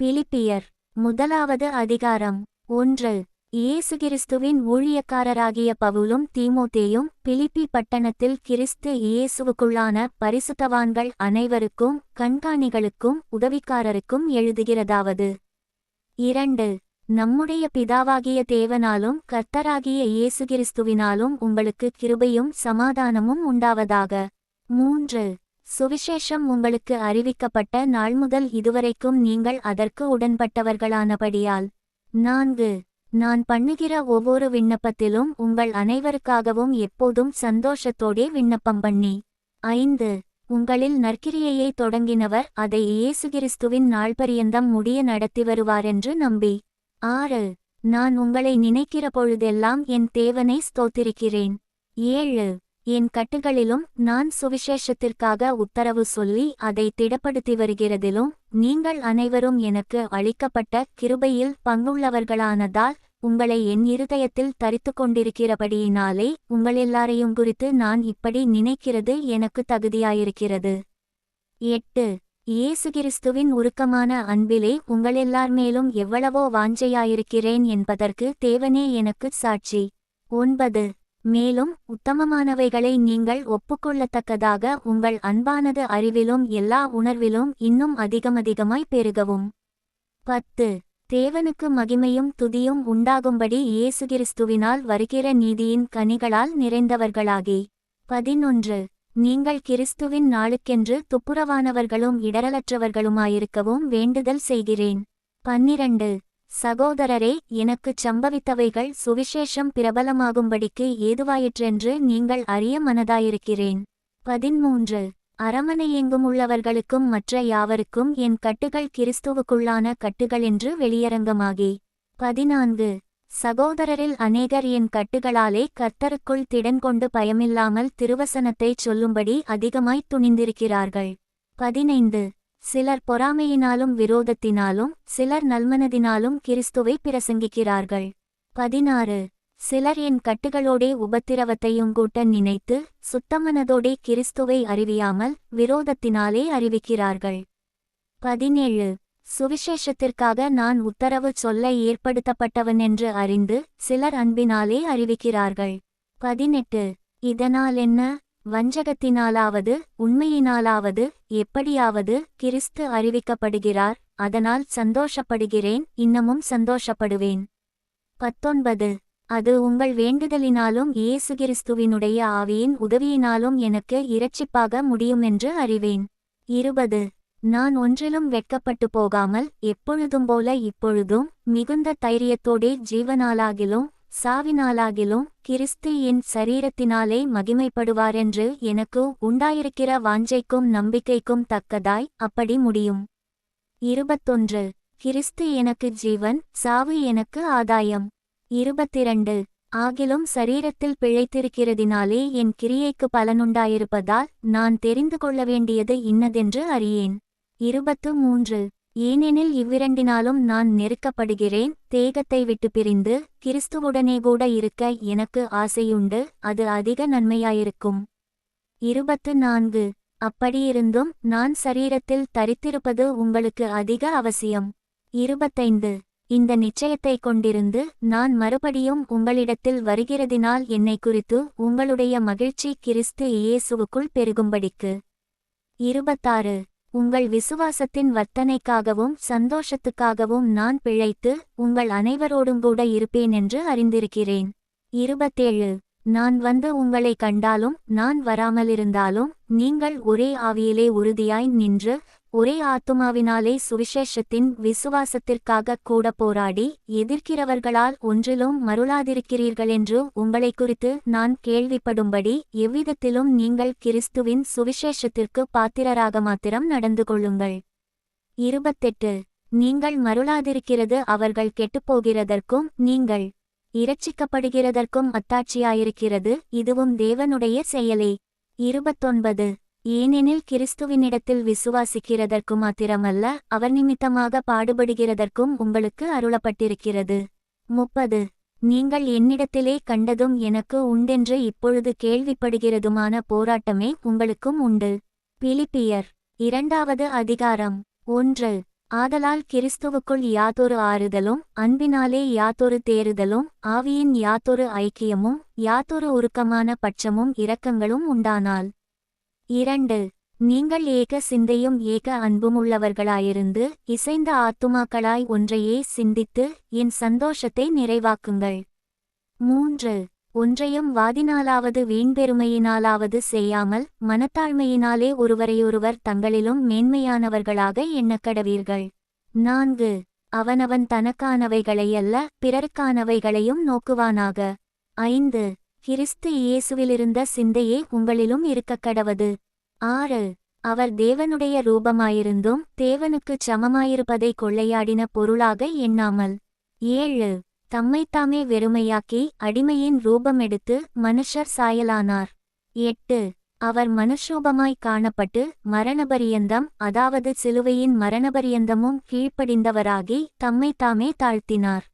பிலிப்பியர் முதலாவது அதிகாரம். 1. இயேசு கிறிஸ்துவின் ஊழியக்காரராகிய பவுலும் தீமோத்தேயும் பிலிப்பி பட்டணத்தில் கிறிஸ்து இயேசுவுக்குள்ளான பரிசுத்தவான்கள் அனைவருக்கும் கண்காணிகளுக்கும் உதவிக்காரருக்கும் எழுதுகிறதாவது. 2. நம்முடைய பிதாவாகிய தேவனாலும் கர்த்தராகிய இயேசு கிறிஸ்துவினாலும் உங்களுக்கு கிருபையும் சமாதானமும் உண்டாவதாக. 3. சுவிசேஷம் உங்களுக்கு அறிவிக்கப்பட்ட நாள் முதல் இதுவரைக்கும் நீங்கள் அதற்கு உடன்பட்டவர்களானபடியால். 4. நான் பண்ணுகிற ஒவ்வொரு விண்ணப்பத்திலும் உங்கள் அனைவருக்காகவும் எப்போதும் சந்தோஷத்தோடே விண்ணப்பம் பண்ணி. 5. உங்களில் நற்கிரியையை தொடங்கினவர் அதை இயேசு கிறிஸ்துவின் நாள்பரியந்தம் முடிய நடத்தி வருவாரென்று நம்பி. 6. நான் உங்களை நினைக்கிற பொழுதெல்லாம் என் தேவனை ஸ்தோத்திரிக்கிறேன். 7. என் கட்டுகளிலும் நான் சுவிசேஷத்திற்காக உத்தரவு சொல்லி அதை திடப்படுத்தி வருகிறதிலும் நீங்கள் அனைவரும் எனக்கு அளிக்கப்பட்ட கிருபையில் பங்குள்ளவர்களானதால் உங்களை என் இருதயத்தில் தரித்து கொண்டிருக்கிறபடியினாலே உங்களெல்லாரையும் குறித்து நான் இப்படி நினைக்கிறது எனக்கு தகுதியாயிருக்கிறது. 8. இயேசு கிறிஸ்துவின் உருக்கமான அன்பிலே உங்களெல்லார் மேலும் எவ்வளவோ வாஞ்சையாயிருக்கிறேன் என்பதற்கு தேவனே எனக்குச் சாட்சி. 9. மேலும் உத்தமமானவைகளை நீங்கள் ஒப்புக்கொள்ளத்தக்கதாக உங்கள் அன்பானது அறிவிலும் எல்லா உணர்விலும் இன்னும் அதிகமதிகமாய் பெருகவும். 10. தேவனுக்கு மகிமையும் துதியும் உண்டாகும்படி இயேசு கிறிஸ்துவினால் வருகிற நீதியின் கனிகளால் நிறைந்தவர்களாகி. 11. நீங்கள் கிறிஸ்துவின் நாளுக்கென்று துப்புரவானவர்களும் இடரலற்றவர்களுமாயிருக்கவும் வேண்டுதல் செய்கிறேன். 12. சகோதரரே, எனக்குச் சம்பவித்தவைகள் சுவிசேஷம் பிரபலமாகும்படிக்கு ஏதுவாயிற்றென்று நீங்கள் அறிய மனதாயிருக்கிறேன். 13. அரமனையெங்கும் உள்ளவர்களுக்கும் மற்ற யாவருக்கும் என் கட்டுகள் கிறிஸ்துவுக்குள்ளான கட்டுகளென்று வெளியரங்கமாகி. 14. சகோதரரில் அநேகர் என் கட்டுகளாலே கர்த்தருக்குள் திடன்கொண்டு பயமில்லாமல் திருவசனத்தைச் சொல்லும்படி அதிகமாய்த் துணிந்திருக்கிறார்கள். 15. சிலர் பொறாமையினாலும் விரோதத்தினாலும் சிலர் நல்மனதினாலும் கிறிஸ்துவை பிரசங்கிக்கிறார்கள். 16. சிலர் என் கட்டுகளோடே உபத்திரவத்தையும் கூட்ட நினைத்து சுத்தமனதோடே கிறிஸ்துவை அறிவியாமல் விரோதத்தினாலே அறிவிக்கிறார்கள். 17. சுவிசேஷத்திற்காக நான் உத்தரவு சொல்ல ஏற்படுத்தப்பட்டவனென்று அறிந்து சிலர் அன்பினாலே அறிவிக்கிறார்கள். 18. இதனால் என்ன? வஞ்சகத்தினாலாவது உண்மையினாலாவது எப்படியாவது கிறிஸ்து அறிவிக்கப்படுகிறார், அதனால் சந்தோஷப்படுகிறேன், இன்னமும் சந்தோஷப்படுவேன். 19. அது உங்கள் வேண்டுதலினாலும் இயேசு கிறிஸ்துவினுடைய ஆவியின் உதவியினாலும் எனக்கு இரட்சிப்பாக முடியுமென்று அறிவேன். 20. நான் ஒன்றிலும் வெட்கப்பட்டு போகாமல் எப்பொழுதும்போல இப்பொழுதும் மிகுந்த தைரியத்தோடே ஜீவனாலாகிலும் சாவினாலாகிலும் கிறிஸ்து என் சரீரத்தினாலே மகிமைப்படுவாரென்று எனக்கு உண்டாயிருக்கிற வாஞ்சைக்கும் நம்பிக்கைக்கும் தக்கதாய் அப்படி முடியும். 21. கிறிஸ்து எனக்கு ஜீவன், சாவு எனக்கு ஆதாயம். 22. ஆகிலும் சரீரத்தில் பிழைத்திருக்கிறதினாலே என் கிரியைக்கு பலனுண்டாயிருப்பதால் நான் தெரிந்து கொள்ள வேண்டியது இன்னதென்று அறியேன். 23. ஏனெனில் இவ்விரண்டினாலும் நான் நெருக்கப்படுகிறேன், தேகத்தை விட்டு பிரிந்து கிறிஸ்துவுடனே கூட இருக்க எனக்கு ஆசையுண்டு, அது அதிக நன்மையாயிருக்கும். 24. அப்படியிருந்தும் நான் சரீரத்தில் தரித்திருப்பது உங்களுக்கு அதிக அவசியம். 25. இந்த நிச்சயத்தை கொண்டிருந்து நான் மறுபடியும் உங்களிடத்தில் வருகிறதினால் என்னை குறித்து உங்களுடைய மகிழ்ச்சி கிறிஸ்து இயேசுவுக்குள் பெருகும்படிக்கு. 26. உங்கள் விசுவாசத்தின் வர்த்தனைக்காகவும் சந்தோஷத்துக்காகவும் நான் பிழைத்து உங்கள் அனைவரோடுங்கூட இருப்பேனென்று அறிந்திருக்கிறேன். 27. நான் வந்து உங்களை கண்டாலும் நான் வராமலிருந்தாலும் நீங்கள் ஒரே ஆவியிலே உறுதியாய் நின்று ஒரே ஆத்துமாவினாலே சுவிசேஷத்தின் விசுவாசத்திற்காக கூட போராடி எதிர்க்கிறவர்களால் ஒன்றிலும் மருளாதிருக்கிறீர்களென்று உங்களை குறித்து நான் கேள்விப்படும்படி எவ்விதத்திலும் நீங்கள் கிறிஸ்துவின் சுவிசேஷத்திற்கு பாத்திரராக மாத்திரம் நடந்து கொள்ளுங்கள். 28. நீங்கள் மருளாதிருக்கிறது அவர்கள் கெட்டுப்போகிறதற்கும் நீங்கள் இரட்சிக்கப்படுகிறதற்கும் அத்தாட்சியாயிருக்கிறது, இதுவும் தேவனுடைய செயலே. 29. ஏனெனில் கிறிஸ்துவினிடத்தில் விசுவாசிக்கிறதற்கு மாத்திரமல்ல, அவர் நிமித்தமாக பாடுபடுகிறதற்கும் உங்களுக்கு அருளப்பட்டிருக்கிறது. 30. நீங்கள் என்னிடத்திலே கண்டதும் எனக்கு உண்டென்று இப்பொழுது கேள்விப்படுகிறதுமான போராட்டமே உங்களுக்கும் உண்டு. பிலிப்பியர் 2வது அதிகாரம். 1. ஆதலால் கிறிஸ்துவுக்குள் யாதொரு ஆறுதலும் அன்பினாலே யாதொரு தேறுதலும் ஆவியின் யாதொரு ஐக்கியமும் யாதொரு உருக்கமான பட்சமும் இரக்கங்களும் உண்டானால். 2. நீங்கள் ஏக சிந்தையும் ஏக அன்புமுள்ளவர்களாயிருந்து இசைந்த ஆத்துமாக்களாய் ஒன்றையே சிந்தித்து என் சந்தோஷத்தை நிறைவாக்குங்கள். 3. ஒன்றையும் வாதினாலாவது வீண்பெருமையினாலாவது செய்யாமல் மனத்தாழ்மையினாலே ஒருவரையொருவர் தங்களிலும் மேன்மையானவர்களாக எண்ணக்கடவீர்கள். 4. அவனவன் தனக்கானவைகளையல்ல பிறருக்கானவைகளையும் நோக்குவானாக. 5. கிறிஸ்து இயேசுவிலிருந்த சிந்தையே உங்களிலும் இருக்கக்கடவது. 6. அவர் தேவனுடைய ரூபமாயிருந்தும் தேவனுக்குச் சமமாயிருப்பதை கொள்ளையாடின பொருளாக எண்ணாமல். 7. தம்மைத்தாமே வெறுமையாக்கி அடிமையின் ரூபமெடுத்து மனுஷர் சாயலானார். 8. அவர் மனுஷரூபமாய் காணப்பட்டு மரணபரியந்தம் அதாவது சிலுவையின் மரணபரியந்தமும் கீழ்ப்படிந்தவராகி தம்மைத்தாமே தாழ்த்தினார்.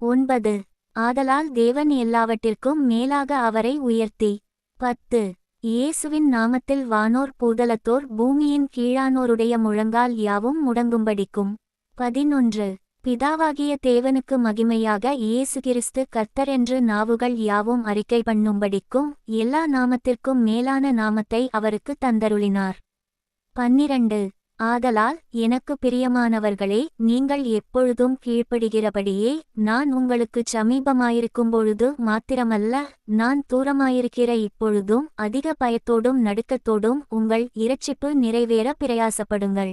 9. ஆதலால் தேவன் எல்லாவற்றிற்கும் மேலாக அவரை உயர்த்தி. 10. இயேசுவின் நாமத்தில் வானோர் பூதலத்தோர் பூமியின் கீழானோருடைய முழங்கால் யாவும் முடங்கும்படிக்கும். 11. பிதாவாகிய தேவனுக்கு மகிமையாக இயேசு கிறிஸ்து கர்த்தர் என்று நாவுகள் யாவும் அறிக்கை பண்ணும்படிக்கும் எல்லா நாமத்திற்கும் மேலான நாமத்தை அவருக்கு தந்தருளினார். 12. ஆதலால் எனக்கு பிரியமானவர்களே, நீங்கள் எப்பொழுதும் கீழ்ப்படுகிறபடியே நான் உங்களுக்குச் சமீபமாயிருக்கும்பொழுது மாத்திரமல்ல, நான் தூரமாயிருக்கிற இப்பொழுதும் அதிக பயத்தோடும் நடுக்கத்தோடும் உங்கள் இரட்சிப்பு நிறைவேற பிரயாசப்படுங்கள்.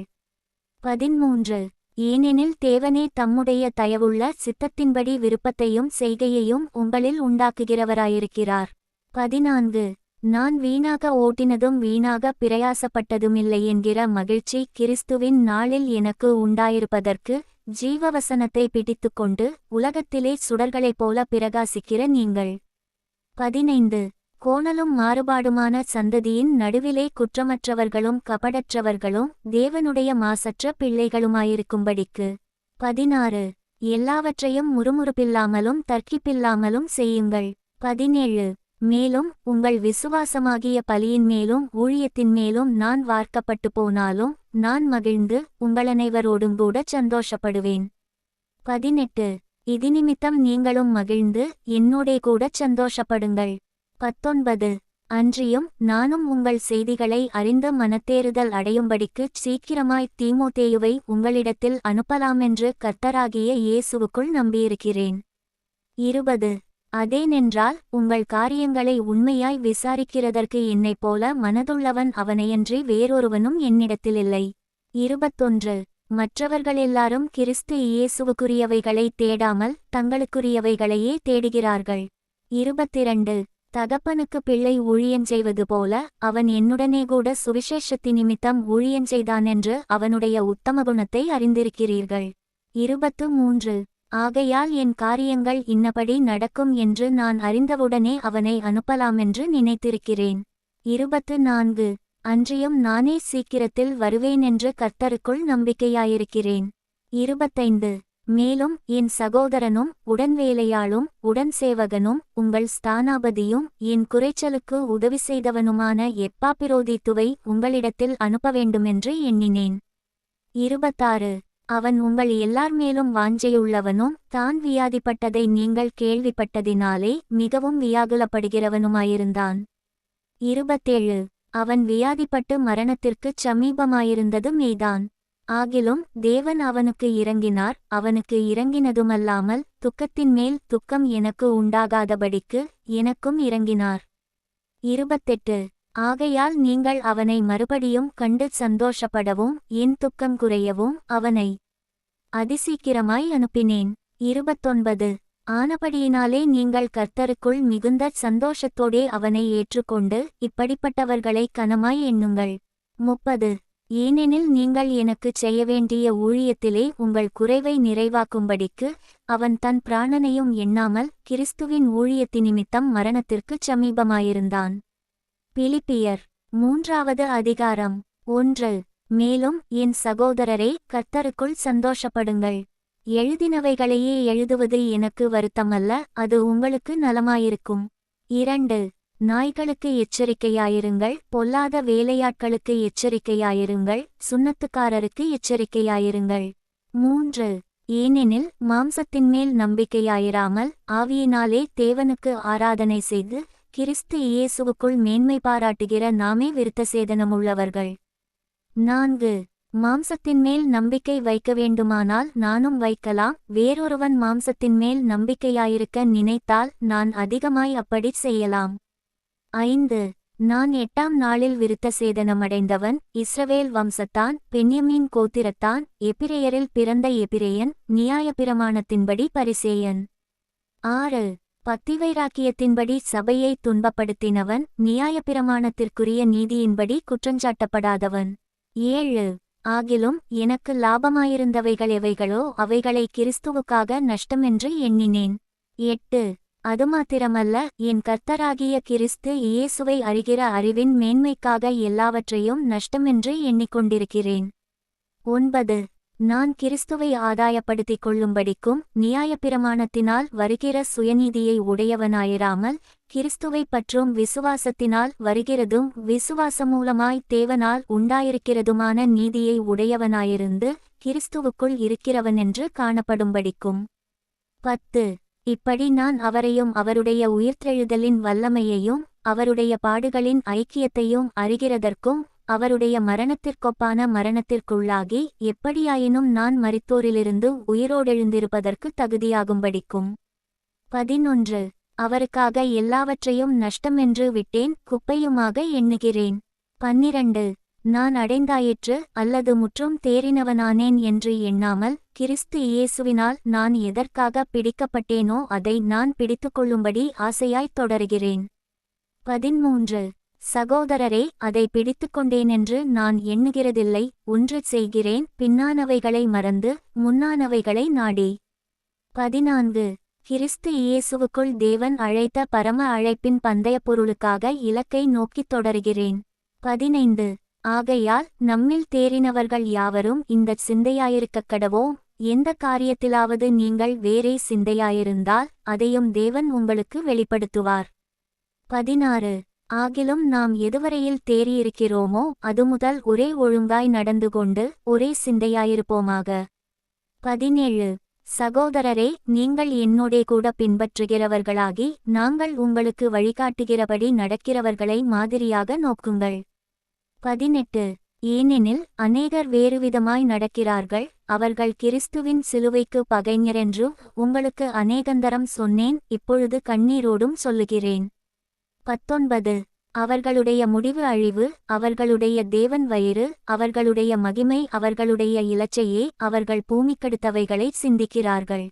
13. ஏனெனில் தேவனே தம்முடைய தயவுள்ள சித்தத்தின்படி விருப்பத்தையும் செய்கையையும் உங்களில் உண்டாக்குகிறவராயிருக்கிறார். 14. நான் வீணாக ஓட்டினதும் வீணாக பிரயாசப்பட்டதுமில்லை என்கிற மகிழ்ச்சி கிறிஸ்துவின் நாளில் எனக்கு உண்டாயிருப்பதற்கு ஜீவவசனத்தை பிடித்துக்கொண்டு உலகத்திலே சுடர்களைப் போல பிரகாசிக்கிற நீங்கள். 15. கோணலும் மாறுபாடுமான சந்ததியின் நடுவிலே குற்றமற்றவர்களும் கபடற்றவர்களும் தேவனுடைய மாசற்ற பிள்ளைகளுமாயிருக்கும்படிக்கு. 16. எல்லாவற்றையும் முறுமுறுப்பில்லாமலும் தர்க்கிப்பில்லாமலும் செய்யுங்கள். 17. மேலும் உங்கள் விசுவாசமாகிய பலியின் மேலும் ஊழியத்தின் மேலும் நான் வார்க்கப்பட்டு போனாலும் நான் மகிழ்ந்து உங்களனைவரோடும் கூட சந்தோஷப்படுவேன். 18. இதினிமித்தம் நீங்களும் மகிழ்ந்து என்னோடே கூடச் சந்தோஷப்படுங்கள். 19. அன்றியும் நானும் உங்கள் செய்திகளை அறிந்த மனத்தேறுதல் அடையும்படிக்குச் சீக்கிரமாய் தீமோத்தேயுவை உங்களிடத்தில் அனுப்பலாமென்று கர்த்தராகிய இயேசுவுக்குள் நம்பியிருக்கிறேன். 20. அதேனென்றால் உங்கள் காரியங்களை உண்மையாய் விசாரிக்கிறதற்கு என்னைப் போல மனதுள்ளவன் அவனையன்றி வேறொருவனும் என்னிடத்திலில்லை. 21. மற்றவர்களெல்லாரும் கிறிஸ்து இயேசுவுக்குரியவைகளை தேடாமல் தங்களுக்குரியவைகளையே தேடுகிறார்கள். 22. தகப்பனுக்கு பிள்ளை ஊழியஞ்செய்வது போல அவன் என்னுடனே கூட சுவிசேஷத்தினிமித்தம் ஊழியஞ்செய்தானென்று அவனுடைய உத்தம குணத்தை அறிந்திருக்கிறீர்கள். 23. ஆகையால் என் காரியங்கள் இன்னபடி நடக்கும் என்று நான் அறிந்தவுடனே அவனை அனுப்பலாமென்று நினைத்திருக்கிறேன். 24. அன்றியும் நானே சீக்கிரத்தில் வருவேனென்று கர்த்தருக்குள் நம்பிக்கையாயிருக்கிறேன். 25. மேலும் என் சகோதரனும் உடன்வேலையாளும் உடன் சேவகனும் உங்கள் ஸ்தானாபதியும் என் குறைச்சலுக்கு உதவி செய்தவனுமான எப்பாப்பிரோதீத்துவை உங்களிடத்தில் அனுப்ப வேண்டுமென்று எண்ணினேன். 26. அவன் உங்கள் எல்லார் மேலும் வாஞ்சையுள்ளவனும் தான் வியாதிப்பட்டதை நீங்கள் கேள்விப்பட்டதினாலே மிகவும் வியாகுலப்படுகிறவனுமாயிருந்தான். 27. அவன் வியாதிப்பட்டு மரணத்திற்குச் சமீபமாயிருந்தது மெய்தான். ஆகிலும் தேவன் அவனுக்கு இறங்கினார். அவனுக்கு இறங்கினதுமல்லாமல் துக்கத்தின்மேல் துக்கம் எனக்கு உண்டாகாதபடிக்கு எனக்கும் இறங்கினார். 28. ஆகையால் நீங்கள் அவனை மறுபடியும் கண்டு சந்தோஷப்படவும் என் துக்கம் குறையவும் அவனை அதிசீக்கிரமாய் அனுப்பினேன். 29. ஆனபடியினாலே நீங்கள் கர்த்தருக்குள் மிகுந்த சந்தோஷத்தோடே அவனை ஏற்றுக்கொண்டு இப்படிப்பட்டவர்களை கனமாய் எண்ணுங்கள். 30. ஏனெனில் நீங்கள் எனக்குச் செய்ய வேண்டிய ஊழியத்திலே உங்கள் குறைவை நிறைவாக்கும்படிக்கு அவன் தன் பிராணனையும் எண்ணாமல் கிறிஸ்துவின் ஊழியத்தினிமித்தம் மரணத்திற்குச் சமீபமாயிருந்தான். பிலிப்பியர் 3வது அதிகாரம் 1. மேலும் என் சகோதரரே, கர்த்தருக்குள் சந்தோஷப்படுங்கள். எழுதினவைகளையே எழுதுவது எனக்கு வருத்தமல்ல, அது உங்களுக்கு நலமாயிருக்கும். 2. நாய்களுக்கு எச்சரிக்கையாயிருங்கள், பொல்லாத வேலையாட்களுக்கு எச்சரிக்கையாயிருங்கள், சுண்ணத்துக்காரருக்கு எச்சரிக்கையாயிருங்கள். 3. ஏனெனில் மாம்சத்தின்மேல் நம்பிக்கையாயிராமல் ஆவியினாலே தேவனுக்கு ஆராதனை செய்து கிறிஸ்து இயேசுவுக்குள் மேன்மை பாராட்டுகிற நாமே விருத்தசேதனமுள்ளவர்கள். 4. மாம்சத்தின்மேல் நம்பிக்கை வைக்க வேண்டுமானால் நானும் வைக்கலாம், வேறொருவன் மாம்சத்தின்மேல் நம்பிக்கையாயிருக்க நினைத்தால் நான் அதிகமாய் அப்படிச் செய்யலாம். 5. நான் 8ஆம் நாளில் விருத்தசேதனமடைந்தவன், இஸ்ரவேல் வம்சத்தான், பென்யமீன் கோத்திரத்தான், எபிரெயரில் பிறந்த எபிரெயன், நியாயப்பிரமாணத்தின்படி பரிசேயன். 6. பக்திவைராக்கியத்தின்படி சபையை துன்பப்படுத்தினவன், நியாயப்பிரமாணத்திற்குரிய நீதியின்படி குற்றஞ்சாட்டப்படாதவன். 7. ஆகிலும் எனக்கு லாபமாயிருந்தவைகள் எவைகளோ அவைகளை கிறிஸ்துவுக்காக நஷ்டமென்று எண்ணினேன். 8. அதுமாத்திரமல்ல, என் கர்த்தராகிய கிறிஸ்து இயேசுவை அறிகிற அறிவின் மேன்மைக்காக எல்லாவற்றையும் நஷ்டமென்று எண்ணிக்கொண்டிருக்கிறேன். 9. நான் கிறிஸ்துவை ஆதாயப்படுத்திக் கொள்ளும்படிக்கும் நியாயப்பிரமாணத்தினால் வருகிற சுயநீதியை உடையவனாயிராமல் கிறிஸ்துவை பற்றும் விசுவாசத்தினால் வருகிறதும் விசுவாசமூலமாய் தேவனால் உண்டாயிருக்கிறதுமான நீதியை உடையவனாயிருந்து கிறிஸ்துவுக்குள் இருக்கிறவனென்று காணப்படும்படிக்கும். 10. இப்படி நான் அவரையும் அவருடைய உயிர்த்தெழுதலின் வல்லமையையும் அவருடைய பாடுகளின் ஐக்கியத்தையும் அறிகிறதற்கும் அவருடைய மரணத்திற்கொப்பான மரணத்திற்குள்ளாகி எப்படியாயினும் நான் மரித்தோரிலிருந்து உயிரோடெழுந்திருப்பதற்கு தகுதியாகும்படிக்கும். 11. அவருக்காக எல்லாவற்றையும் நஷ்டமென்று விட்டேன், குப்பையுமாக எண்ணுகிறேன். 12. நான் அடைந்தாயிற்று அல்லது முற்றும் தேறினவனானேன் என்று எண்ணாமல் கிறிஸ்து இயேசுவினால் நான் எதற்காக பிடிக்கப்பட்டேனோ அதை நான் பிடித்துக்கொள்ளும்படி ஆசையாய்த் தொடருகிறேன். 13. சகோதரரே, அதை பிடித்துக்கொண்டேனென்று நான் எண்ணுகிறதில்லை, ஒன்று செய்கிறேன், பின்னானவைகளை மறந்து முன்னானவைகளை நாடி. 14. கிறிஸ்து இயேசுவுக்குள் தேவன் அழைத்த பரம அழைப்பின் பந்தயப் பொருளுக்காக இலக்கை நோக்கித் தொடருகிறேன். 15. ஆகையால் நம்மில் தேறினவர்கள் யாவரும் இந்தச் சிந்தையாயிருக்கக்கடவோம். எந்த காரியத்திலாவது நீங்கள் வேறே சிந்தையாயிருந்தால் அதையும் தேவன் உங்களுக்கு வெளிப்படுத்துவார். 16. ஆகிலும் நாம் எதுவரையில் தேறியிருக்கிறோமோ அதுமுதல் ஒரே ஒழுங்காய் நடந்து கொண்டு ஒரே சிந்தையாயிருப்போமாக. 17. சகோதரரே, நீங்கள் என்னோடே கூட பின்பற்றுகிறவர்களாகி நாங்கள் உங்களுக்கு வழிகாட்டுகிறபடி நடக்கிறவர்களை மாதிரியாக நோக்குங்கள். 18. ஏனெனில் அநேகர் வேறுவிதமாய் நடக்கிறார்கள், அவர்கள் கிறிஸ்துவின் சிலுவைக்கு பகைஞரென்று உங்களுக்கு அநேகந்தரம் சொன்னேன், இப்பொழுது கண்ணீரோடும் சொல்லுகிறேன். 19. அவர்களுடைய முடிவு அழிவு, அவர்களுடைய தேவன் வயிறு, அவர்களுடைய மகிமை அவர்களுடைய இலச்சையே, அவர்கள் பூமிக்கடுத்தவைகளை சிந்திக்கிறார்கள்.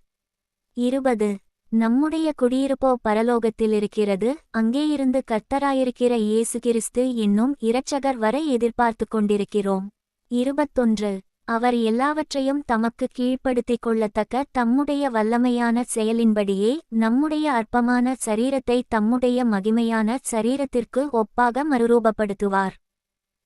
20. நம்முடைய குடியிருப்போ பரலோகத்திலிருக்கிறது, அங்கேயிருந்து கர்த்தராயிருக்கிற இயேசு கிறிஸ்து என்னும் இரட்சகர் வர எதிர்பார்த்து கொண்டிருக்கிறோம். 21. அவர் எல்லாவற்றையும் தமக்கு கீழ்ப்படுத்திக் கொள்ளத்தக்க தம்முடைய வல்லமையான செயலின்படியே நம்முடைய அற்பமான சரீரத்தை தம்முடைய மகிமையான சரீரத்திற்கு ஒப்பாக மறுரூபப்படுத்துவார்.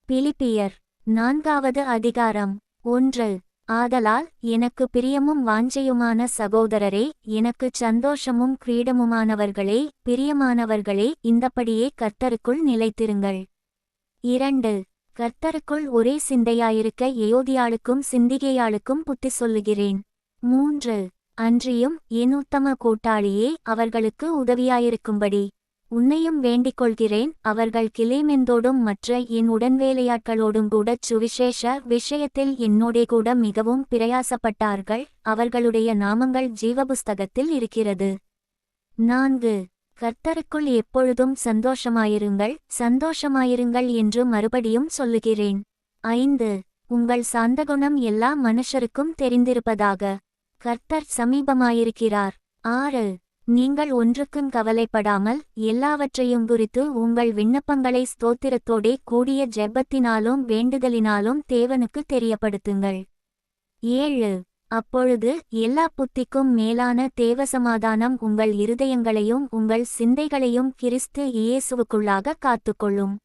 பிலிப்பியர் 4வது அதிகாரம். 1. ஆதலால் எனக்கு பிரியமும் வாஞ்சையுமான சகோதரரே, எனக்குச் சந்தோஷமும் கிரீடமுமானவர்களே, பிரியமானவர்களே, இந்தப்படியே கர்த்தருக்குள் நிலைத்திருங்கள். 2. கர்த்தருக்குள் ஒரே சிந்தையாயிருக்க எயோதியாளுக்கும் சிந்திகேயாளுக்கும் புத்தி சொல்லுகிறேன். 3. அன்றியும் என் உத்தம கூட்டாளியே, அவர்களுக்கு உதவியாயிருக்கும்படி உன்னையும் வேண்டிக்கொள்கிறேன். அவர்கள் கிலேமெந்தோடும் மற்ற என் உடன்வேலையாட்களோடும் கூடச் சுவிசேஷ விஷயத்தில் என்னோடே கூட மிகவும் பிரயாசப்பட்டார்கள், அவர்களுடைய நாமங்கள் ஜீவபுஸ்தகத்தில் இருக்கிறது. 4. கர்த்தருக்குள் எப்பொழுதும் சந்தோஷமாயிருங்கள், சந்தோஷமாயிருங்கள் என்று மறுபடியும் சொல்லுகிறேன். 5. உங்கள் சாந்தகுணம் எல்லா மனுஷருக்கும் தெரிந்திருப்பதாக. கர்த்தர் சமீபமாயிருக்கிறார். 6. நீங்கள் ஒன்றுக்கும் கவலைப்படாமல் எல்லாவற்றையும் குறித்து உங்கள் விண்ணப்பங்களை ஸ்தோத்திரத்தோடே கூடிய ஜெபத்தினாலும் வேண்டுதலினாலும் தேவனுக்கு தெரியப்படுத்துங்கள். 7. அப்பொழுது எல்லா புத்திக்கும் மேலான தேவசமாதானம் உங்கள் இருதயங்களையும் உங்கள் சிந்தைகளையும் கிறிஸ்து இயேசுவுக்குள்ளாக காத்துக்கொள்ளும்.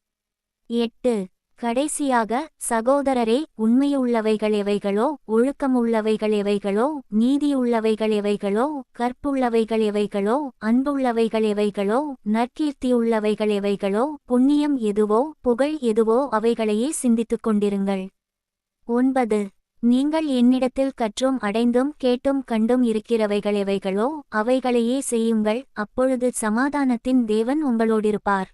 8. கடைசியாக, சகோதரரே, உண்மையுள்ளவைகள் எவைகளோ, ஒழுக்கமுள்ளவைகள் எவைகளோ, நீதியுள்ளவைகள் எவைகளோ, கற்புள்ளவைகள் எவைகளோ, அன்புள்ளவைகள் எவைகளோ, நற்கீர்த்தியுள்ளவைகள் எவைகளோ, புண்ணியம் எதுவோ, புகழ் எதுவோ அவைகளையே சிந்தித்துக் கொண்டிருங்கள். 9. நீங்கள் என்னிடத்தில் கற்றும் அடைந்தும் கேட்டும் கண்டும் இருக்கிறவைகள் எவைகளோ அவைகளையே செய்யுங்கள், அப்பொழுது சமாதானத்தின் தேவன் உங்களோடிருப்பார்.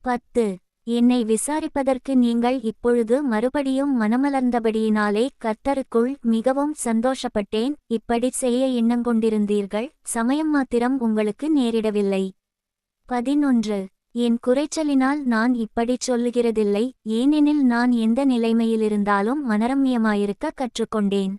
10. என்னை விசாரிப்பதற்கு நீங்கள் இப்பொழுது மறுபடியும் மனமலர்ந்தபடியினாலே கர்த்தருக்குள் மிகவும் சந்தோஷப்பட்டேன். இப்படிச் செய்ய எண்ணங்கொண்டிருந்தீர்கள், சமயம் மாத்திரம் உங்களுக்கு நேரிடவில்லை. 11. என் குறைச்சலினால் நான் இப்படிச் சொல்லுகிறதில்லை, ஏனெனில் நான் எந்த நிலைமையிலிருந்தாலும் மனரம்யமாயிருக்க கற்றுக்கொண்டேன்.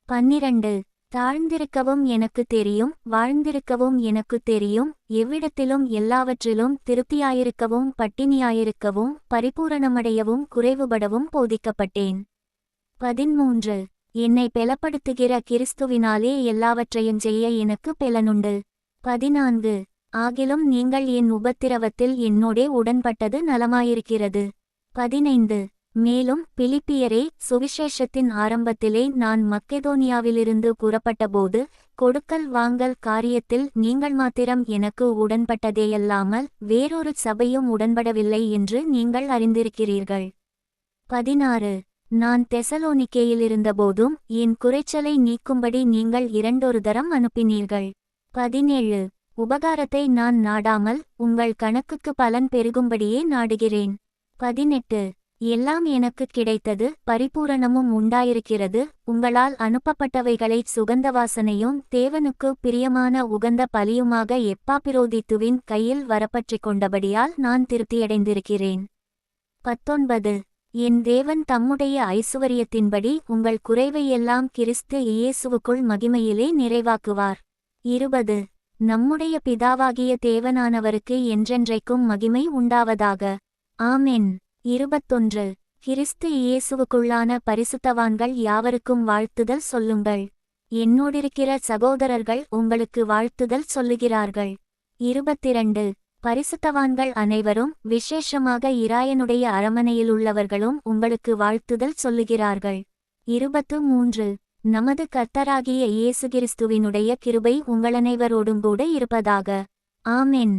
12. தாழ்ந்திருக்கவும் எனக்கு தெரியும், வாழ்ந்திருக்கவும் எனக்கு தெரியும், எவ்விடத்திலும் எல்லாவற்றிலும் திருப்தியாயிருக்கவும் பட்டினியாயிருக்கவும் பரிபூரணமடையவும் குறைவுபடவும் போதிக்கப்பட்டேன். 13. என்னை பெலப்படுத்துகிற கிறிஸ்துவினாலே எல்லாவற்றையும் செய்ய எனக்கு பெலனுண்டு. 14. ஆகிலும் நீங்கள் என் உபத்திரவத்தில் என்னோடே உடன்பட்டது நலமாயிருக்கிறது. 15. மேலும் பிலிப்பியரே, சுவிசேஷத்தின் ஆரம்பத்திலே நான் மக்கெதோனியாவிலிருந்து புறப்பட்டபோது கொடுக்கல் வாங்கல் காரியத்தில் நீங்கள் மாத்திரம் எனக்கு உடன்பட்டதேயல்லாமல் வேறொரு சபையும் உடன்படவில்லை என்று நீங்கள் அறிந்திருக்கிறீர்கள். 16. நான் தெசலோனிக்கேயிலிருந்தபோதும் என் குறைச்சலை நீக்கும்படி நீங்கள் 2 தரம் அனுப்பினீர்கள். 17. உபகாரத்தை நான் நாடாமல் உங்கள் கணக்குக்கு பலன் பெருகும்படியே நாடுகிறேன். 18. எல்லாம் எனக்கு கிடைத்தது, பரிபூரணமும் உண்டாயிருக்கிறது, உங்களால் அனுப்பப்பட்டவைகளைச் சுகந்தவாசனையும் தேவனுக்கு பிரியமான உகந்த பலியுமாக எப்பாப்பிரோதித்துவின் கையில் வரப்பற்றிக் கொண்டபடியால் நான் திருப்தியடைந்திருக்கிறேன். 19. என் தேவன் தம்முடைய ஐசுவரியத்தின்படி உங்கள் குறைவையெல்லாம் கிறிஸ்து இயேசுவுக்குள் மகிமையிலே நிறைவாக்குவார். 20. நம்முடைய பிதாவாகிய தேவனானவருக்கு என்றென்றைக்கும் மகிமை உண்டாவதாக. ஆமென். 21. கிறிஸ்து இயேசுவுக்குள்ளான பரிசுத்தவான்கள் யாவருக்கும் வாழ்த்துதல் சொல்லுங்கள். என்னோடிருக்கிற சகோதரர்கள் உங்களுக்கு வாழ்த்துதல் சொல்லுகிறார்கள். 22. பரிசுத்தவான்கள் அனைவரும், விசேஷமாக இராயனுடைய அரமனையிலுள்ளவர்களும் உங்களுக்கு வாழ்த்துதல் சொல்லுகிறார்கள். 23. நமது கர்த்தராகிய இயேசு கிறிஸ்துவினுடைய கிருபை உங்களனைவரோடும் கூட இருப்பதாக. ஆமென்.